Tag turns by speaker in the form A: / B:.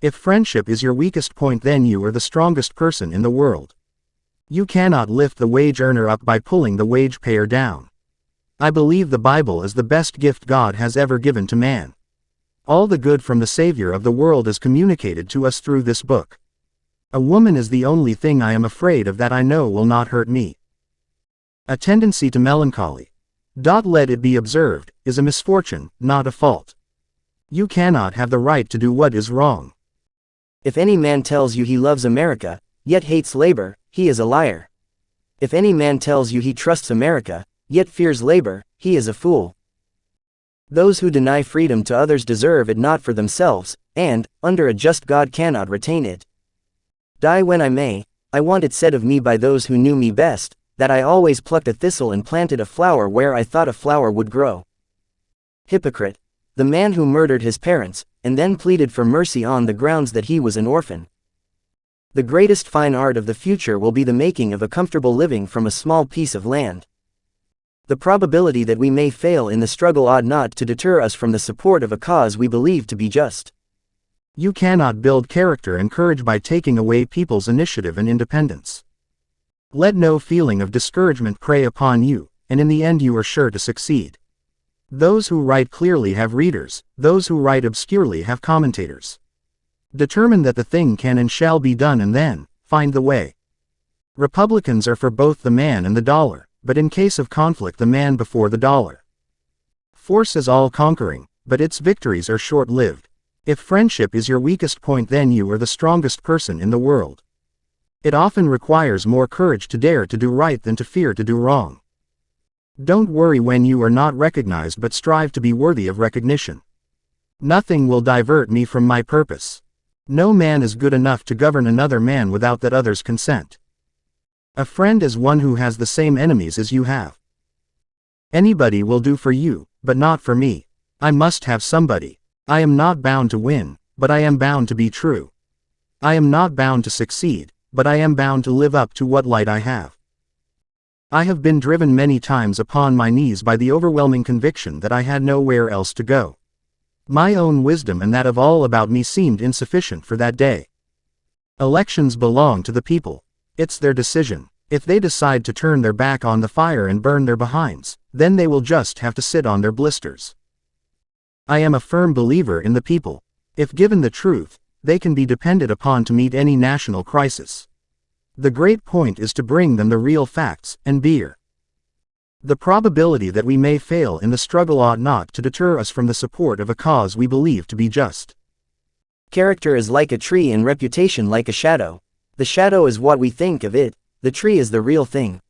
A: If friendship is your weakest point, then you are the strongest person in the world. You cannot lift the wage earner up by pulling the wage payer down. I believe the Bible is the best gift God has ever given to man. All the good from the Savior of the world is communicated to us through this book. A woman is the only thing I am afraid of that I know will not hurt me. A tendency to melancholy. Let it be observed, is a misfortune, not a fault. You cannot have the right to do what is wrong.
B: If any man tells you he loves America, yet hates labor, he is a liar. If any man tells you he trusts America, yet fears labor, he is a fool. Those who deny freedom to others deserve it not for themselves, and, under a just God, cannot retain it. Die when I may, I want it said of me by those who knew me best, that I always plucked a thistle and planted a flower where I thought a flower would grow. Hypocrite, the man who murdered his parents, and then pleaded for mercy on the grounds that he was an orphan. The greatest fine art of the future will be the making of a comfortable living from a small piece of land. The probability that we may fail in the struggle ought not to deter us from the support of a cause we believe to be just.
A: You cannot build character and courage by taking away people's initiative and independence. Let no feeling of discouragement prey upon you, and in the end you are sure to succeed. Those who write clearly have readers, those who write obscurely have commentators. Determine that the thing can and shall be done, and then, find the way. Republicans are for both the man and the dollar, but in case of conflict the man before the dollar. Force is all-conquering, but its victories are short-lived. If friendship is your weakest point, then you are the strongest person in the world. It often requires more courage to dare to do right than to fear to do wrong. Don't worry when you are not recognized, but strive to be worthy of recognition. Nothing will divert me from my purpose. No man is good enough to govern another man without that other's consent. A friend is one who has the same enemies as you have. Anybody will do for you, but not for me. I must have somebody. I am not bound to win, but I am bound to be true. I am not bound to succeed, but I am bound to live up to what light I have. I have been driven many times upon my knees by the overwhelming conviction that I had nowhere else to go. My own wisdom and that of all about me seemed insufficient for that day. Elections belong to the people. It's their decision. If they decide to turn their back on the fire and burn their behinds, then they will just have to sit on their blisters. I am a firm believer in the people. If given the truth, they can be depended upon to meet any national crisis. The great point is to bring them the real facts and beer. The probability that we may fail in the struggle ought not to deter us from the support of a cause we believe to be just.
B: Character is like a tree and reputation like a shadow. The shadow is what we think of it, the tree is the real thing.